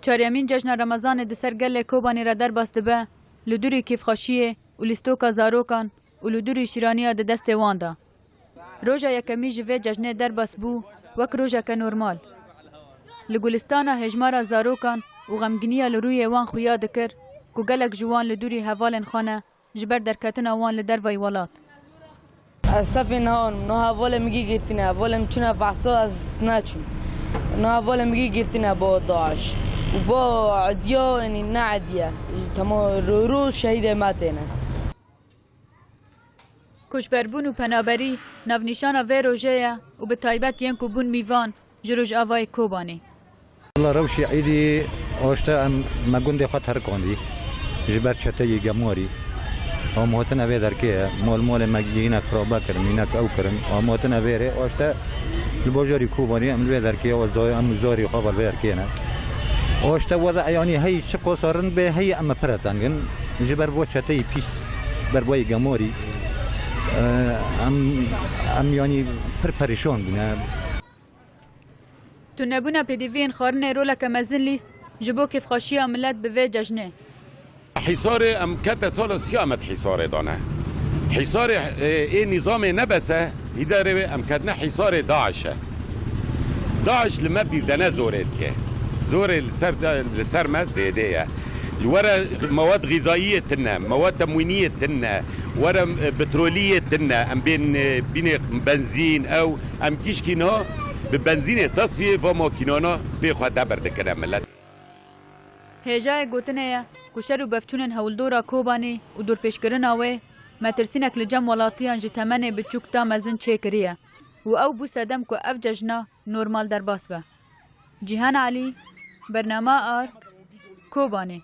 چهارمین جشن رمضان د سرگل کوبانی را در بست به لدوری کیفخاشیه و لیستوکا زاروکان و لدوری شیرانی د دست واندا. روژا یکمی جوه جشن در بست بو وک روژا که نورمال. لگولستان هجمار زاروکان و غمگینی لروی وان خویا دکر که گلک جوان لدوری حوالن خانه جبر درکتن وان لدر وی ولات. صفی نه حواله میگی گرتینه حواله چونه فحصا از نچون نه حواله میگی گرتینه با داعش و عدیا یعنی نه عدیه تمام روز شهید ماتینه. کشبربون و پنابری نافنشان و روژه و به تایبت ین کوبون میوان جروج آوای کوبانی. الله روشی عیدی آشتا مگوند خطر کندی جبر چته گموری. آموزنا به درکیه مال مگینا خرابه کردم اینک او کردم آموزنا بره آشته الباجاری کوبانی ام به درکیه و زای ام زاری خبر به درکیه نه آشته وضع یعنی هی شق صارن به هی ام پرتانگن جبر بوچته پیس بر بای گموری ام یعنی پریشان بینه. تو نبونا پدیوین خارنه رولا کمزن لیست جبو کیف خاشی ملت به جشنه. حصار ام کت سال سیامت حصار دانه حصار این نظام نبسه اداره ام کتنا حصار داعشه داعش لما بیردنه زورت که زور السر ما زیده ورا مواد غذائيه تنا مواد تموينيه تنا ورا بتروليه تنا ام بين بنزين او ام كيشكينا ببنزين تصفيه وماكينانا بيخواد بردكنا ملت. هجای گوتنه کشر و بفچونن هولدورا کوبانی و دور پیشکرنا و مترسینک لجم ولاتیان جی تمنه بچوکتا مزن چه کریه و او بو سدم که اف ججنا نورمال در باس به. جیهان علی برنامه آرک کوبانی.